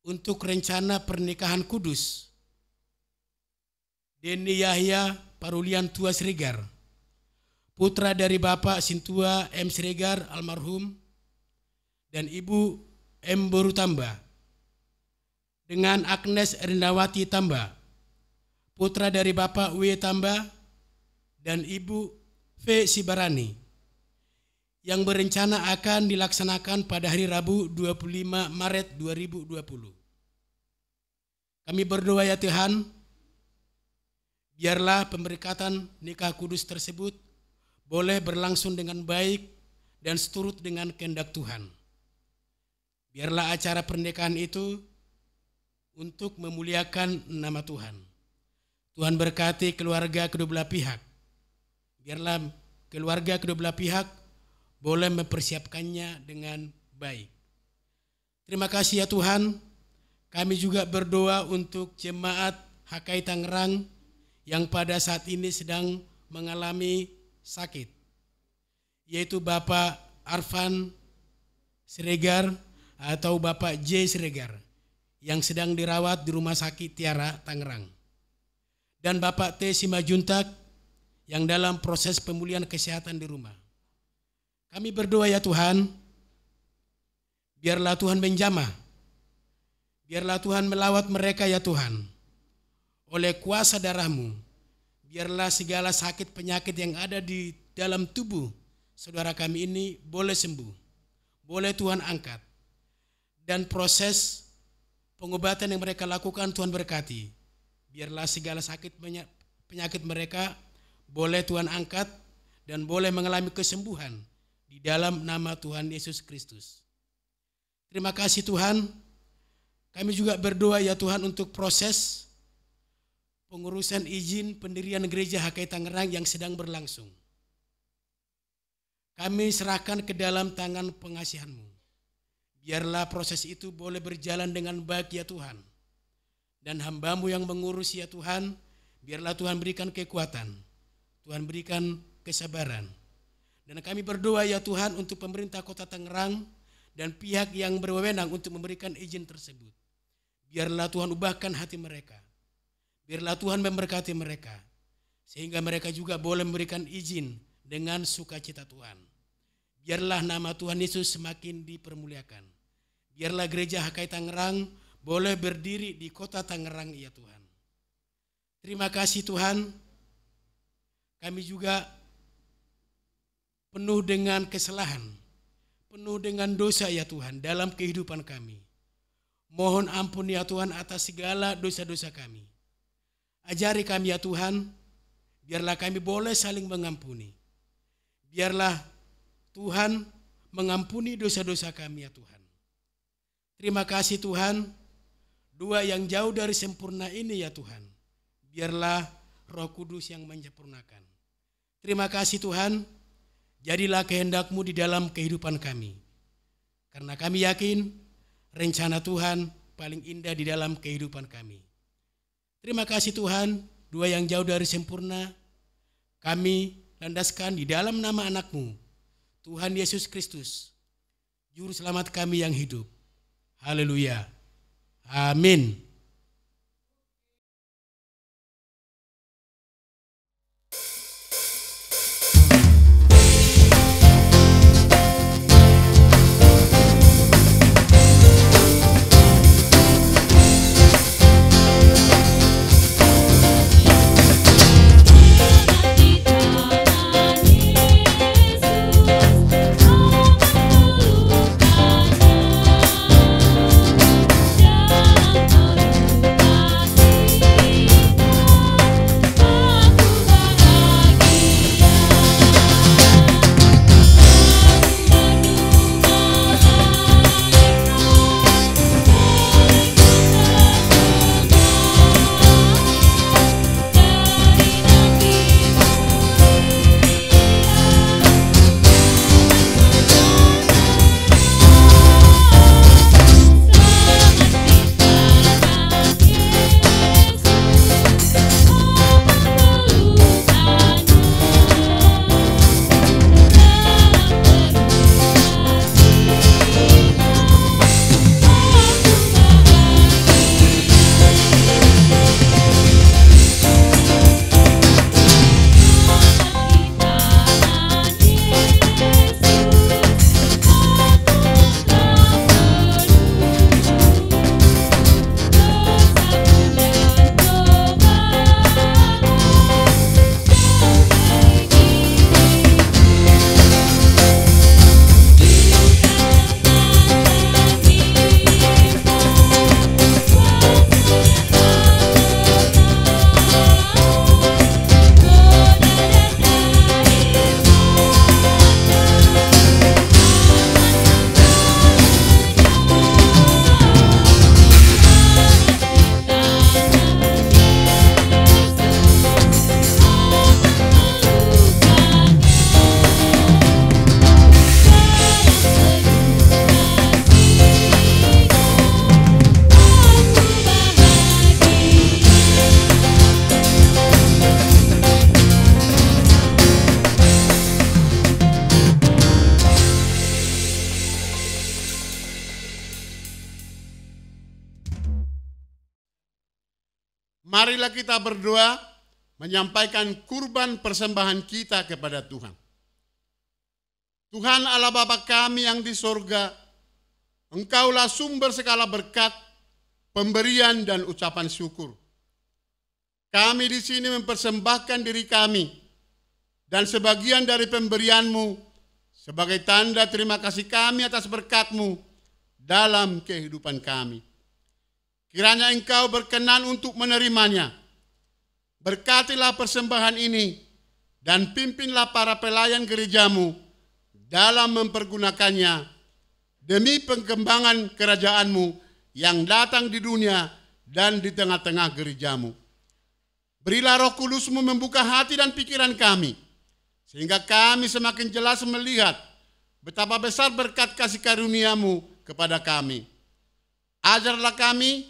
untuk rencana pernikahan kudus Denny Yahya Parulian Tua Siregar, putra dari Bapak Sintua M. Siregar almarhum dan Ibu M. Boru Tamba, dengan Agnes Ernawati Tamba, putra dari Bapak W. Tamba dan Ibu V. Sibarani, yang berencana akan dilaksanakan pada hari Rabu 25 Maret 2020. Kami berdoa ya Tuhan, biarlah pemberkatan nikah kudus tersebut boleh berlangsung dengan baik dan seturut dengan kehendak Tuhan. Biarlah acara pernikahan itu untuk memuliakan nama Tuhan. Tuhan berkati keluarga kedua belah pihak. Biarlah keluarga kedua belah pihak boleh mempersiapkannya dengan baik. Terima kasih ya Tuhan. Kami juga berdoa untuk jemaat HKI Tangerang yang pada saat ini sedang mengalami sakit, yaitu Bapak Arfan Siregar atau Bapak J. Siregar yang sedang dirawat di Rumah Sakit Tiara Tangerang, dan Bapak T. Simajuntak yang dalam proses pemulihan kesehatan di rumah. Kami berdoa ya Tuhan, biarlah Tuhan menjamah, biarlah Tuhan melawat mereka ya Tuhan, oleh kuasa darah-Mu, biarlah segala sakit penyakit yang ada di dalam tubuh saudara kami ini boleh sembuh, boleh Tuhan angkat. Dan proses pengobatan yang mereka lakukan Tuhan berkati. Biarlah segala sakit penyakit mereka boleh Tuhan angkat dan boleh mengalami kesembuhan di dalam nama Tuhan Yesus Kristus. Terima kasih Tuhan. Kami juga berdoa ya Tuhan untuk proses pengurusan izin pendirian gereja HKI Tangerang yang sedang berlangsung. Kami serahkan ke dalam tangan pengasihan-Mu. Biarlah proses itu boleh berjalan dengan baik ya Tuhan. Dan hamba-Mu yang mengurus ya Tuhan, biarlah Tuhan berikan kekuatan. Tuhan berikan kesabaran. Dan kami berdoa ya Tuhan untuk pemerintah Kota Tangerang dan pihak yang berwenang untuk memberikan izin tersebut. Biarlah Tuhan ubahkan hati mereka. Biarlah Tuhan memberkati mereka. Sehingga mereka juga boleh memberikan izin dengan sukacita Tuhan. Biarlah nama Tuhan Yesus semakin dipermuliakan. Biarlah gereja HKI Tangerang boleh berdiri di Kota Tangerang ya Tuhan. Terima kasih Tuhan. Kami juga penuh dengan kesalahan, penuh dengan dosa ya Tuhan dalam kehidupan kami. Mohon ampun ya Tuhan atas segala dosa-dosa kami. Ajari kami ya Tuhan, biarlah kami boleh saling mengampuni. Biarlah Tuhan mengampuni dosa-dosa kami ya Tuhan. Terima kasih Tuhan, doa yang jauh dari sempurna ini ya Tuhan, biarlah Roh Kudus yang menyempurnakan. Terima kasih Tuhan, jadilah kehendak-Mu di dalam kehidupan kami. Karena kami yakin rencana Tuhan paling indah di dalam kehidupan kami. Terima kasih Tuhan, doa yang jauh dari sempurna kami landaskan di dalam nama anak-Mu, Tuhan Yesus Kristus, Juru Selamat kami yang hidup. Haleluya. Amin. Marilah kita berdoa menyampaikan kurban persembahan kita kepada Tuhan. Tuhan Allah Bapa kami yang di sorga, Engkaulah sumber segala berkat, pemberian dan ucapan syukur. kami di sini mempersembahkan diri kami dan sebagian dari pemberian-Mu sebagai tanda terima kasih kami atas berkat-Mu dalam kehidupan kami. Kiranya Engkau berkenan untuk menerimanya. Berkatilah persembahan ini dan pimpinlah para pelayan gereja-Mu dalam mempergunakannya demi pengembangan kerajaan-Mu yang datang di dunia dan di tengah-tengah gereja-Mu. Berilah Roh Kudus-Mu membuka hati dan pikiran kami, sehingga kami semakin jelas melihat betapa besar berkat kasih karunia-Mu kepada kami. Ajarlah kami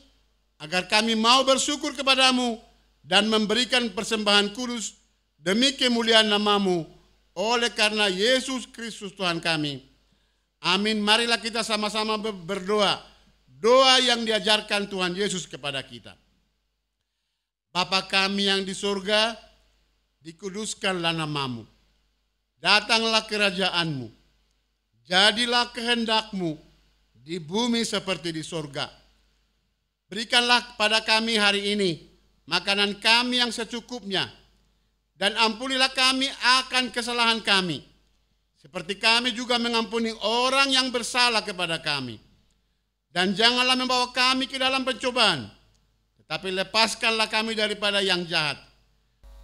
agar kami mau bersyukur kepada-Mu dan memberikan persembahan kudus demi kemuliaan nama-Mu oleh karena Yesus Kristus Tuhan kami. Amin. Marilah kita sama-sama berdoa, doa yang diajarkan Tuhan Yesus kepada kita. Bapa kami yang di surga, dikuduskanlah nama-Mu. Datanglah kerajaan-Mu. Jadilah kehendak-Mu di bumi seperti di surga. Berikanlah kepada kami hari ini makanan kami yang secukupnya, dan ampunilah kami akan kesalahan kami, seperti kami juga mengampuni orang yang bersalah kepada kami. Dan janganlah membawa kami ke dalam pencobaan, tetapi lepaskanlah kami daripada yang jahat.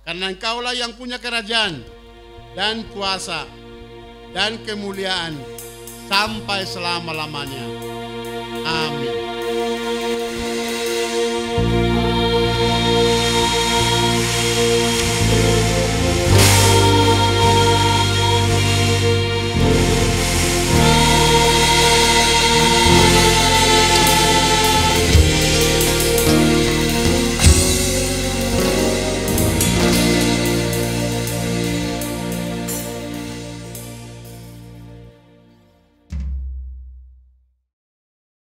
Karena Engkaulah yang punya kerajaan dan kuasa dan kemuliaan sampai selama-lamanya. Amin.